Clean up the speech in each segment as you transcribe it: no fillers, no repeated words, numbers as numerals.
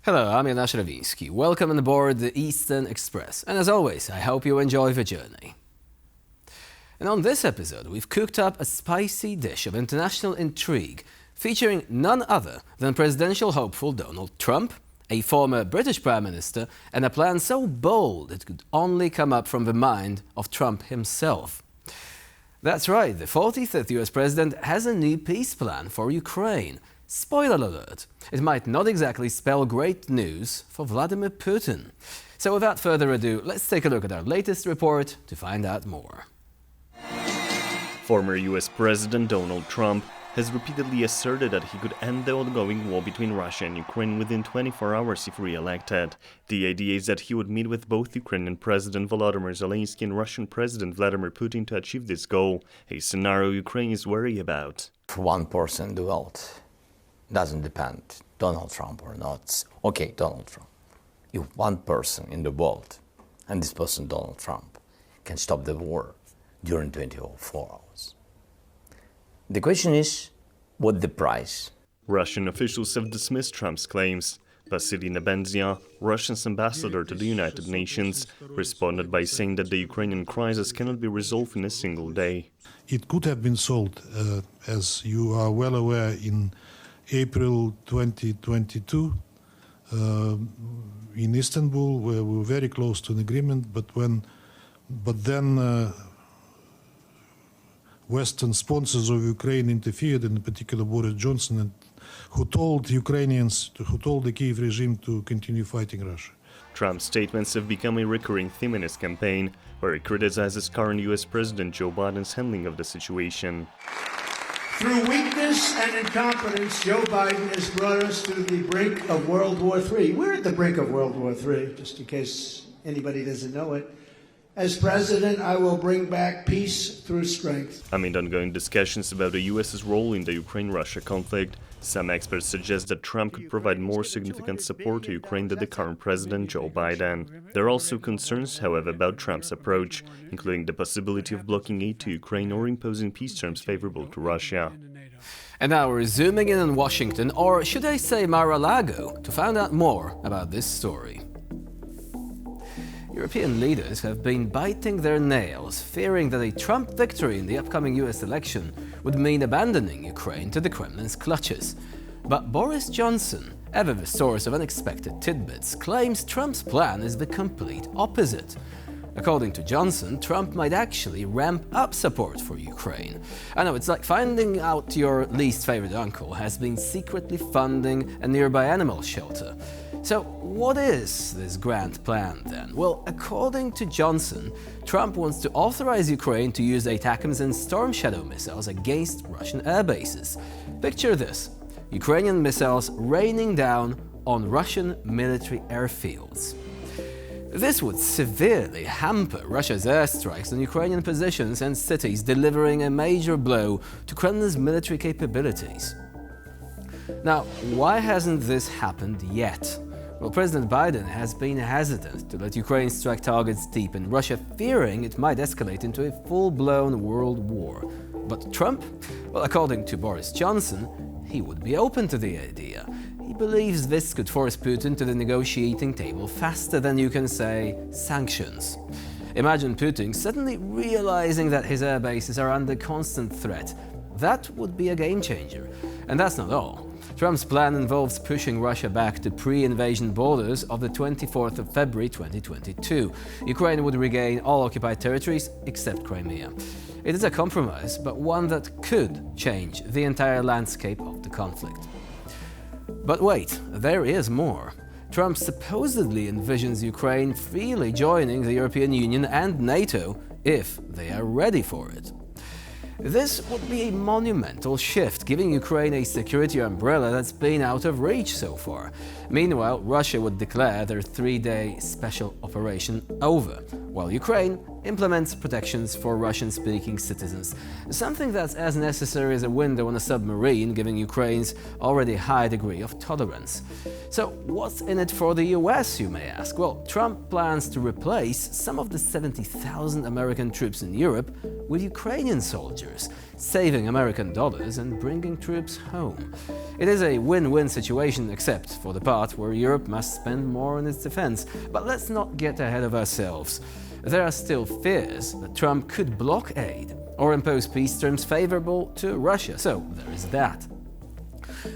Hello, I'm Jan Szrawiński. Welcome on board the Eastern Express. And as always, I hope you enjoy the journey. And on this episode, we've cooked up a spicy dish of international intrigue featuring none other than presidential hopeful Donald Trump, a former British Prime Minister, and a plan so bold it could only come up from the mind of Trump himself. That's right, the 45th US President has a new peace plan for Ukraine. Spoiler alert, it might not exactly spell great news for Vladimir Putin. So without further ado, let's take a look at our latest report to find out more. Former US President Donald Trump has repeatedly asserted that he could end the ongoing war between Russia and Ukraine within 24 hours if re-elected. The idea is that he would meet with both Ukrainian President Volodymyr Zelensky and Russian President Vladimir Putin to achieve this goal, a scenario Ukraine is wary about. For one person in the world, doesn't depend Donald Trump or not. Okay, Donald Trump. If one person in the world, and this person Donald Trump, can stop the war during 24 hours. The question is, what the price? Russian officials have dismissed Trump's claims. Vasily Nebenzia, Russia's ambassador to the United Nations, responded by saying that the Ukrainian crisis cannot be resolved in a single day. It could have been solved, as you are well aware, in April 2022 in Istanbul, where we were very close to an agreement, but then Western sponsors of Ukraine interfered, in particular Boris Johnson, who told the Kyiv regime to continue fighting Russia. Trump's statements have become a recurring theme in his campaign, where he criticizes current US President Joe Biden's handling of the situation. Through weakness and incompetence, Joe Biden has brought us to the brink of World War III. We're at the brink of World War III, just in case anybody doesn't know it. As president, I will bring back peace through strength. Amid ongoing discussions about the US's role in the Ukraine-Russia conflict, some experts suggest that Trump could provide more significant support to Ukraine than the current president, Joe Biden. There are also concerns, however, about Trump's approach, including the possibility of blocking aid to Ukraine or imposing peace terms favorable to Russia. And now we're zooming in on Washington, or should I say Mar-a-Lago, to find out more about this story. European leaders have been biting their nails, fearing that a Trump victory in the upcoming US election would mean abandoning Ukraine to the Kremlin's clutches. But Boris Johnson, ever the source of unexpected tidbits, claims Trump's plan is the complete opposite. According to Johnson, Trump might actually ramp up support for Ukraine. I know, it's like finding out your least favorite uncle has been secretly funding a nearby animal shelter. So what is this grand plan then? Well, according to Johnson, Trump wants to authorize Ukraine to use ATACMS and Storm Shadow missiles against Russian air bases. Picture this: Ukrainian missiles raining down on Russian military airfields. This would severely hamper Russia's airstrikes on Ukrainian positions and cities, delivering a major blow to Kremlin's military capabilities. Now, why hasn't this happened yet? Well, President Biden has been hesitant to let Ukraine strike targets deep in Russia, fearing it might escalate into a full-blown world war. But Trump? Well, according to Boris Johnson, he would be open to the idea. He believes this could force Putin to the negotiating table faster than you can say sanctions. Imagine Putin suddenly realizing that his air bases are under constant threat. That would be a game changer. And that's not all. Trump's plan involves pushing Russia back to pre-invasion borders of the 24th of February 2022. Ukraine would regain all occupied territories except Crimea. It is a compromise, but one that could change the entire landscape of the conflict. But wait, there is more. Trump supposedly envisions Ukraine freely joining the European Union and NATO if they are ready for it. This would be a monumental shift, giving Ukraine a security umbrella that's been out of reach so far. Meanwhile, Russia would declare their 3-day special operation over, while Ukraine implements protections for Russian-speaking citizens, something that's as necessary as a window on a submarine, given Ukraine's already high degree of tolerance. So what's in it for the US, you may ask? Well, Trump plans to replace some of the 70,000 American troops in Europe with Ukrainian soldiers, saving American dollars and bringing troops home. It is a win-win situation except for the part where Europe must spend more on its defense. But let's not get ahead of ourselves. There are still fears that Trump could block aid or impose peace terms favorable to Russia, so there is that.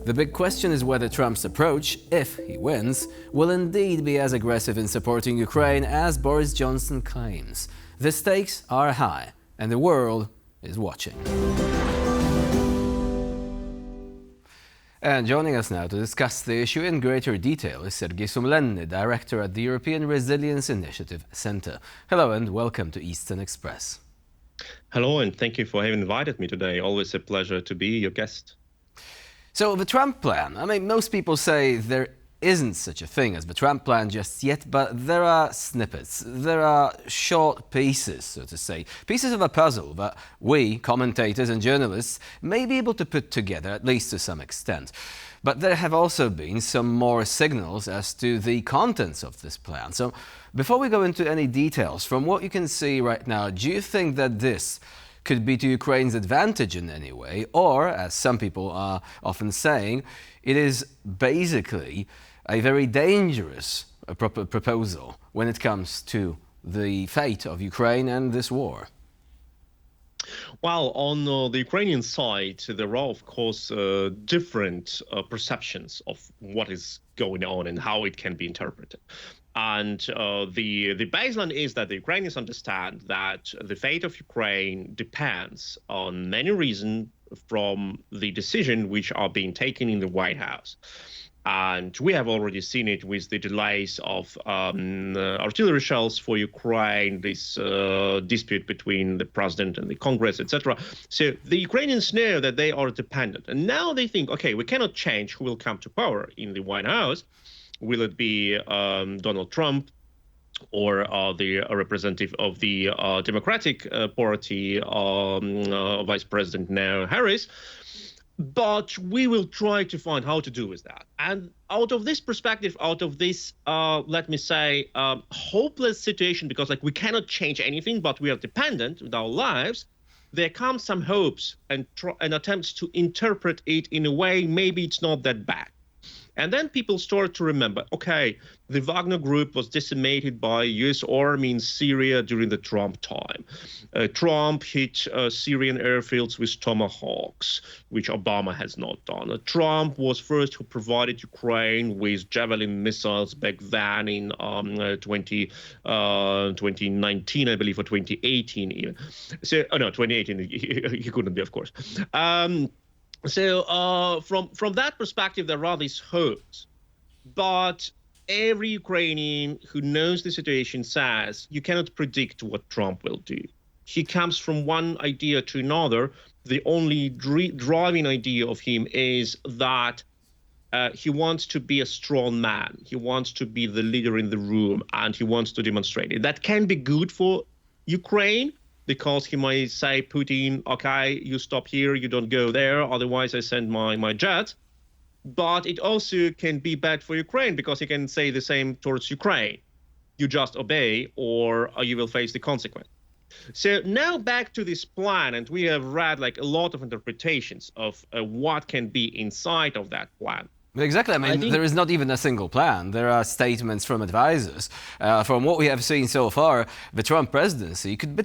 The big question is whether Trump's approach, if he wins, will indeed be as aggressive in supporting Ukraine as Boris Johnson claims. The stakes are high, and the world is watching. And joining us now to discuss the issue in greater detail is Sergiy Sumlenny, Director at the European Resilience Initiative Center. Hello and welcome to Eastern Express. Hello, and thank you for having invited me today. Always a pleasure to be your guest. So the Trump plan, most people say there isn't such a thing as the Trump plan just yet, but there are snippets, there are short pieces, so to say, pieces of a puzzle that we, commentators and journalists, may be able to put together, at least to some extent. But there have also been some more signals as to the contents of this plan. So before we go into any details, from what you can see right now, do you think that this could be to Ukraine's advantage in any way, or, as some people are often saying, it is basically a very dangerous proposal when it comes to the fate of Ukraine and this war? Well, on the Ukrainian side, there are, of course, different perceptions of what is going on and how it can be interpreted. And the baseline is that the Ukrainians understand that the fate of Ukraine depends on many reasons from the decision which are being taken in the White House. And we have already seen it with the delays of artillery shells for Ukraine, this dispute between the president and the Congress, etc. So the Ukrainians know that they are dependent. And now they think, okay, we cannot change who will come to power in the White House. Will it be Donald Trump or the representative of the Democratic Party, Vice President now Harris? But we will try to find how to do with that. And out of this perspective, out of this, let me say, hopeless situation, because we cannot change anything, but we are dependent with our lives, there come some hopes and attempts to interpret it in a way maybe it's not that bad. And then people start to remember, okay, the Wagner Group was decimated by U.S. Army in Syria during the Trump time. Trump hit Syrian airfields with Tomahawks, which Obama has not done. Trump was first who provided Ukraine with Javelin missiles back then in 2019, I believe, or 2018 even. So, 2018, he couldn't be, of course. So from that perspective, there are these hopes. But every Ukrainian who knows the situation says you cannot predict what Trump will do. He comes from one idea to another. The only driving idea of him is that he wants to be a strong man. He wants to be the leader in the room, and he wants to demonstrate it. That can be good for Ukraine, because he might say, Putin, okay, you stop here, you don't go there, otherwise I send my jets. But it also can be bad for Ukraine, because he can say the same towards Ukraine. You just obey, or you will face the consequence. So now back to this plan, and we have read a lot of interpretations of what can be inside of that plan. Exactly. I think there is not even a single plan. There are statements from advisors. From what we have seen so far, the Trump presidency could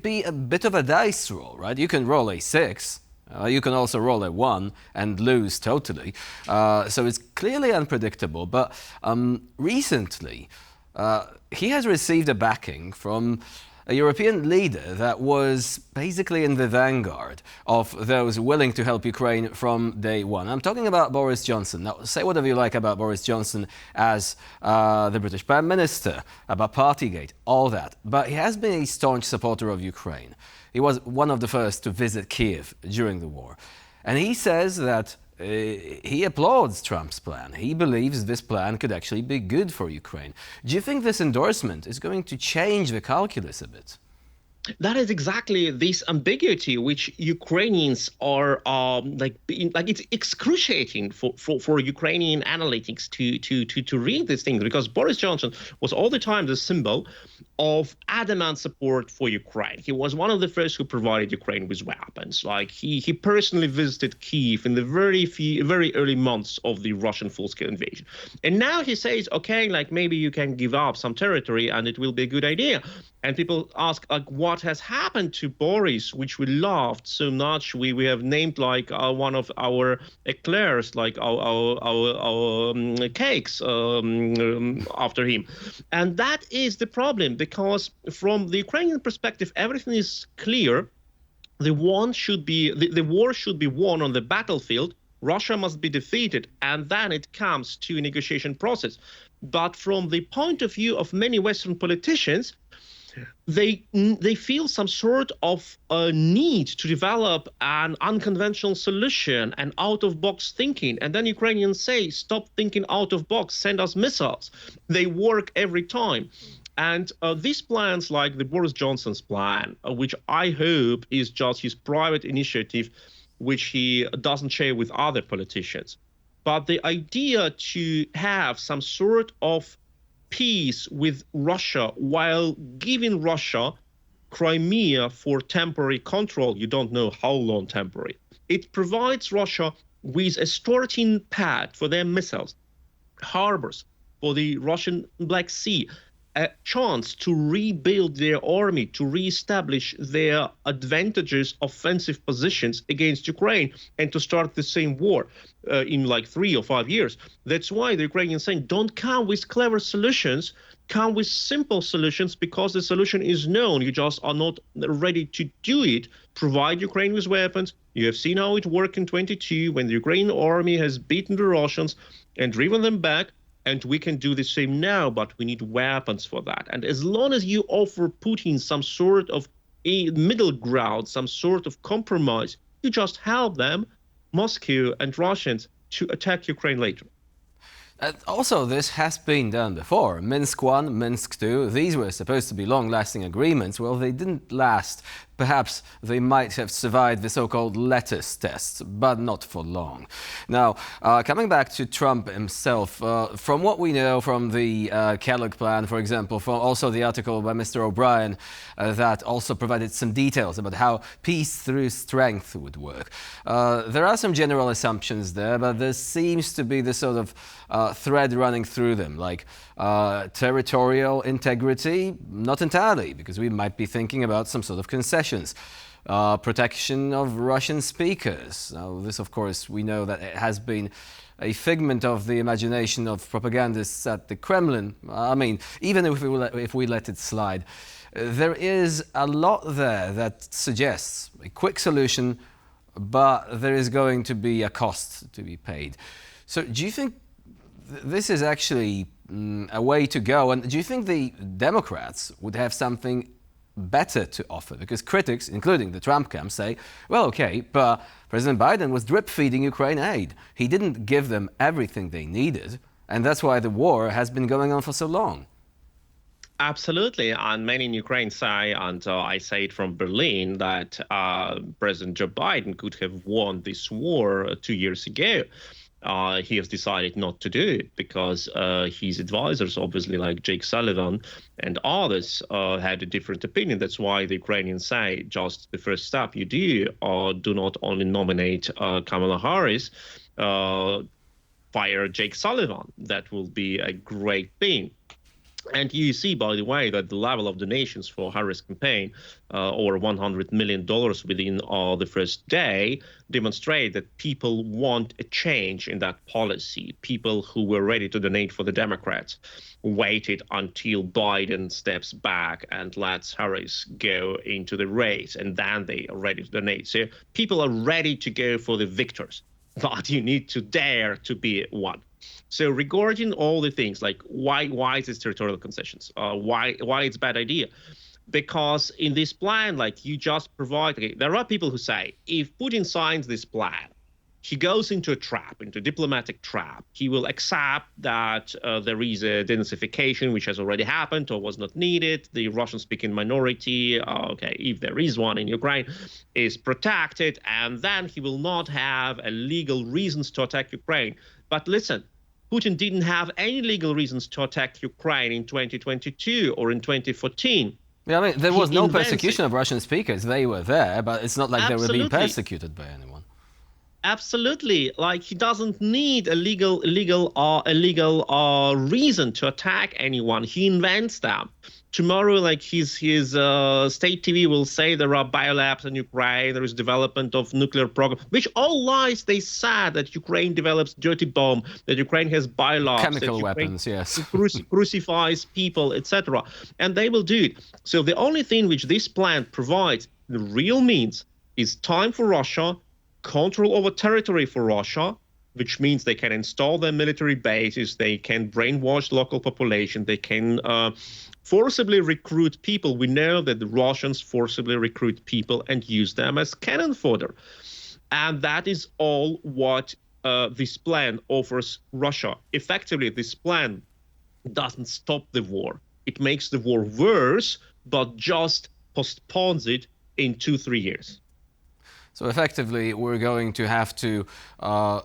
be a bit of a dice roll, right? You can roll a 6. You can also roll a 1 and lose totally. So it's clearly unpredictable. But recently, he has received a backing from a European leader that was basically in the vanguard of those willing to help Ukraine from day one. I'm talking about Boris Johnson. Now, say whatever you like about Boris Johnson as the British Prime Minister, about Partygate, all that. But he has been a staunch supporter of Ukraine. He was one of the first to visit Kiev during the war. And he says that he applauds Trump's plan. He believes this plan could actually be good for Ukraine. Do you think this endorsement is going to change the calculus a bit? That is exactly this ambiguity which Ukrainians are it's excruciating for Ukrainian analytics to read these things, because Boris Johnson was all the time the symbol of adamant support for Ukraine. He was one of the first who provided Ukraine with weapons. Like he personally visited Kyiv in the very early months of the Russian full-scale invasion. And now he says, okay, like maybe you can give up some territory and it will be a good idea. And people ask, like, what has happened to Boris, which we loved so much? We have named like one of our eclairs, like our cakes after him. And that is the problem, because from the Ukrainian perspective, everything is clear. The war should be won on the battlefield. Russia must be defeated, and then it comes to a negotiation process. But from the point of view of many Western politicians, they feel some sort of need to develop an unconventional solution and out-of-box thinking. And then Ukrainians say, stop thinking out-of-box, send us missiles. They work every time. And these plans, like the Boris Johnson's plan, which I hope is just his private initiative, which he doesn't share with other politicians. But the idea to have some sort of peace with Russia while giving Russia Crimea for temporary control, you don't know how long temporary, it provides Russia with a starting pad for their missiles, harbors for the Russian Black Sea, a chance to rebuild their army, to reestablish their advantageous offensive positions against Ukraine, and to start the same war in like 3 or 5 years. That's why the Ukrainians saying, don't come with clever solutions, come with simple solutions, because the solution is known. You just are not ready to do it. Provide Ukraine with weapons. You have seen how it worked in 22 when the Ukrainian army has beaten the Russians and driven them back. And we can do the same now, but we need weapons for that. And as long as you offer Putin some sort of a middle ground, some sort of compromise, you just help them, Moscow and Russians, to attack Ukraine later. Also, this has been done before. Minsk I, Minsk II, these were supposed to be long-lasting agreements. Well, they didn't last. Perhaps they might have survived the so-called lettuce tests, but not for long. Now, coming back to Trump himself, from what we know from the Kellogg plan, for example, from also the article by Mr. O'Brien that also provided some details about how peace through strength would work. There are some general assumptions there, but there seems to be this sort of thread running through them, like territorial integrity, not entirely, because we might be thinking about some sort of concessions. Protection of Russian speakers. Now, this, of course, we know that it has been a figment of the imagination of propagandists at the Kremlin. I mean, even if we let it slide, there is a lot there that suggests a quick solution, but there is going to be a cost to be paid. So do you think this is actually a way to go? And do you think the Democrats would have something better to offer? Because critics, including the Trump camp, say, well, okay, but President Biden was drip-feeding Ukraine aid. He didn't give them everything they needed, and that's why the war has been going on for so long. Absolutely, and many in Ukraine say, and I say it from Berlin, that President Joe Biden could have won this war 2 years ago. He has decided not to do it because his advisors, obviously like Jake Sullivan and others, had a different opinion. That's why the Ukrainians say just the first step you do not only nominate Kamala Harris, fire Jake Sullivan. That will be a great thing. And you see, by the way, that the level of donations for Harris' campaign, over $100 million within the first day, demonstrate that people want a change in that policy. People who were ready to donate for the Democrats waited until Biden steps back and lets Harris go into the race, and then they are ready to donate. So people are ready to go for the victors, but you need to dare to be one. So regarding all the things, like why is this territorial concessions? Why it's a bad idea? Because in this plan, like you just provide, okay, there are people who say if Putin signs this plan, he goes into a trap, into a diplomatic trap. He will accept that there is a denazification, which has already happened or was not needed. The Russian-speaking minority, okay, if there is one in Ukraine, is protected, and then he will not have a legal reasons to attack Ukraine. But listen, Putin didn't have any legal reasons to attack Ukraine in 2022 or in 2014. Yeah, I mean, there was no persecution of Russian speakers. They were there, but it's not like they were being persecuted by anyone. Absolutely. Like, he doesn't need a legal reason to attack anyone. He invents them. Tomorrow, like, his state TV will say there are biolabs in Ukraine, there is development of nuclear program, which all lies. They said that Ukraine develops dirty bomb, that Ukraine has biolabs, chemical weapons, yes, crucifies people, etc. And they will do it. So the only thing which this plan provides, the real means, is time for Russia, control over territory for Russia, which means they can install their military bases, they can brainwash the local population, they can forcibly recruit people. We know that the Russians forcibly recruit people and use them as cannon fodder. And that is all what this plan offers Russia. Effectively, this plan doesn't stop the war. It makes the war worse, but just postpones it in 2-3 years. So effectively, we're going to have to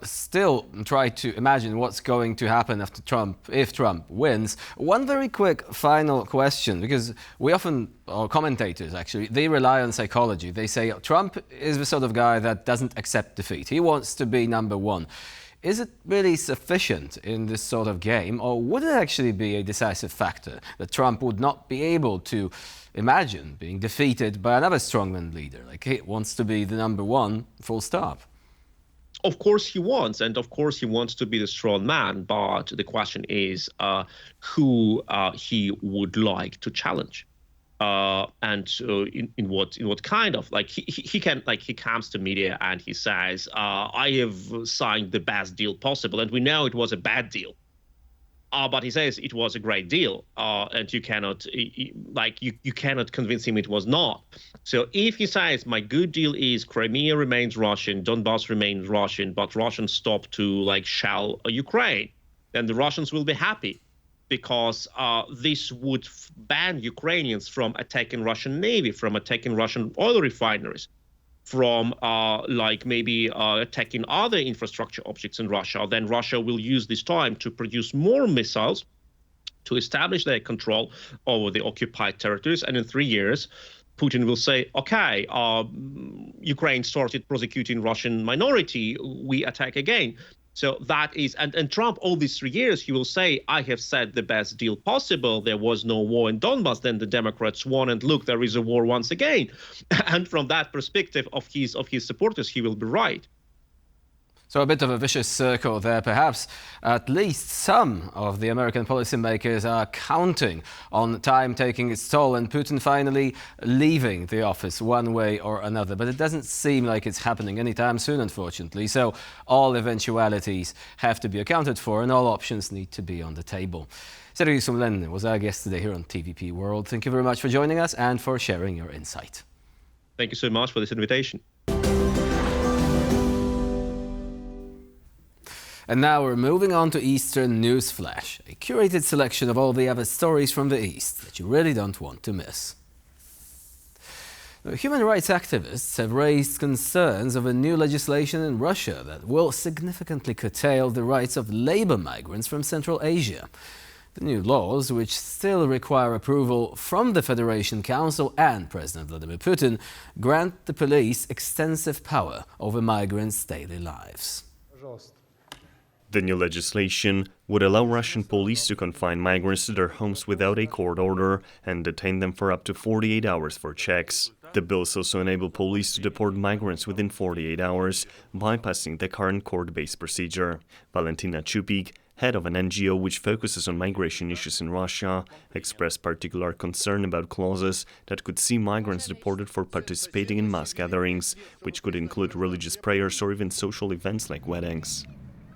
still try to imagine what's going to happen after Trump, if Trump wins. One very quick final question, because we often, or commentators actually, they rely on psychology. They say Trump is the sort of guy that doesn't accept defeat. He wants to be number one. Is it really sufficient in this sort of game, or would it actually be a decisive factor that Trump would not be able to imagine being defeated by another strongman leader? Like, he wants to be the number one, full stop. Of course he wants, and of course he wants to be the strong man, but the question is who he would like to challenge. And in what kind of, like, he comes to media and he says, I have signed the best deal possible, and we know it was a bad deal. But he says it was a great deal, and you cannot convince him it was not. So if he says my good deal is Crimea remains Russian, Donbass remains Russian, but Russians stop to shell Ukraine, then the Russians will be happy, because this would ban Ukrainians from attacking Russian Navy, from attacking Russian oil refineries, from maybe attacking other infrastructure objects in Russia. Then Russia will use this time to produce more missiles to establish their control over the occupied territories. And in 3 years, Putin will say, okay, Ukraine started prosecuting Russian minority, we attack again. So that is, and Trump, all these 3 years, he will say, I have said the best deal possible. There was no war in Donbass. Then the Democrats won, and look, there is a war once again. And from that perspective of his supporters, he will be right. So a bit of a vicious circle there, perhaps. At least some of the American policymakers are counting on time taking its toll and Putin finally leaving the office one way or another. But it doesn't seem like it's happening anytime soon, unfortunately. So all eventualities have to be accounted for and all options need to be on the table. Sergei Sumlenny was our guest today here on TVP World. Thank you very much for joining us and for sharing your insight. Thank you so much for this invitation. And now we're moving on to Eastern News Flash, a curated selection of all the other stories from the East that you really don't want to miss. Now, human rights activists have raised concerns of a new legislation in Russia that will significantly curtail the rights of labor migrants from Central Asia. The new laws, which still require approval from the Federation Council and President Vladimir Putin, grant the police extensive power over migrants' daily lives. The new legislation would allow Russian police to confine migrants to their homes without a court order and detain them for up to 48 hours for checks. The bills also enable police to deport migrants within 48 hours, bypassing the current court-based procedure. Valentina Chupik, head of an NGO which focuses on migration issues in Russia, expressed particular concern about clauses that could see migrants deported for participating in mass gatherings, which could include religious prayers or even social events like weddings.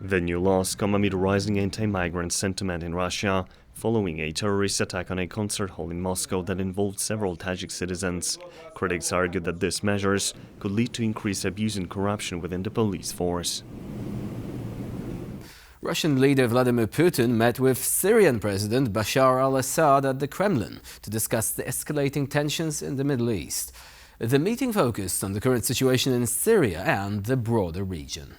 The new laws come amid rising anti-migrant sentiment in Russia, following a terrorist attack on a concert hall in Moscow that involved several Tajik citizens. Critics argue that these measures could lead to increased abuse and corruption within the police force. Russian leader Vladimir Putin met with Syrian President Bashar al-Assad at the Kremlin to discuss the escalating tensions in the Middle East. The meeting focused on the current situation in Syria and the broader region.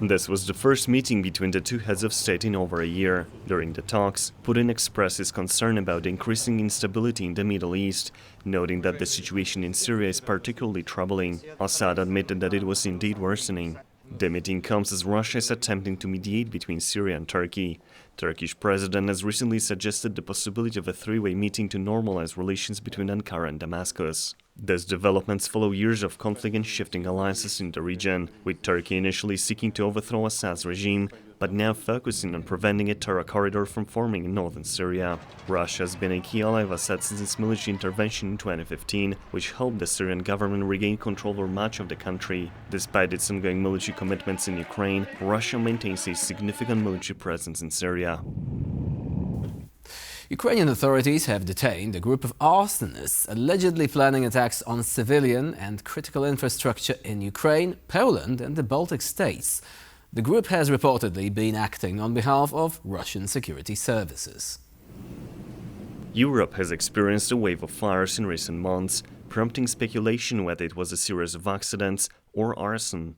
This was the first meeting between the two heads of state in over a year. During the talks, Putin expressed his concern about increasing instability in the Middle East, noting that the situation in Syria is particularly troubling. Assad admitted that it was indeed worsening. The meeting comes as Russia is attempting to mediate between Syria and Turkey. Turkish president has recently suggested the possibility of a three-way meeting to normalize relations between Ankara and Damascus. These developments follow years of conflict and shifting alliances in the region, with Turkey initially seeking to overthrow Assad's regime, but now focusing on preventing a terror corridor from forming in northern Syria. Russia has been a key ally of Assad since its military intervention in 2015, which helped the Syrian government regain control over much of the country. Despite its ongoing military commitments in Ukraine, Russia maintains a significant military presence in Syria. Ukrainian authorities have detained a group of arsonists allegedly planning attacks on civilian and critical infrastructure in Ukraine, Poland and the Baltic states. The group has reportedly been acting on behalf of Russian security services. Europe has experienced a wave of fires in recent months, prompting speculation whether it was a series of accidents or arson.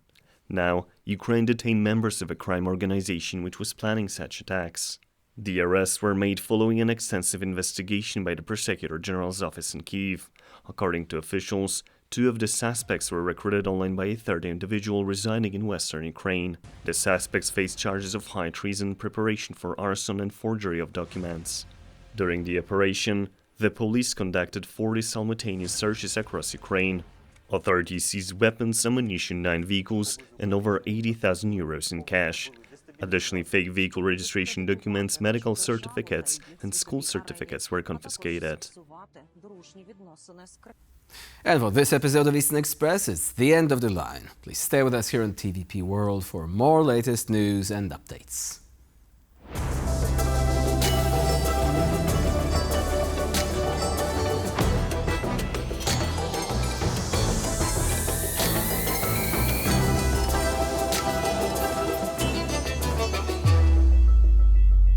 Now, Ukraine detained members of a crime organization which was planning such attacks. The arrests were made following an extensive investigation by the Prosecutor General's office in Kyiv. According to officials, two of the suspects were recruited online by a third individual residing in western Ukraine. The suspects face charges of high treason, preparation for arson and forgery of documents. During the operation, the police conducted 40 simultaneous searches across Ukraine. Authorities seized weapons, ammunition, 9 vehicles, and over 80,000 euros in cash. Additionally, fake vehicle registration documents, medical certificates, and school certificates were confiscated. And for this episode of Eastern Express, it's the end of the line. Please stay with us here on TVP World for more latest news and updates.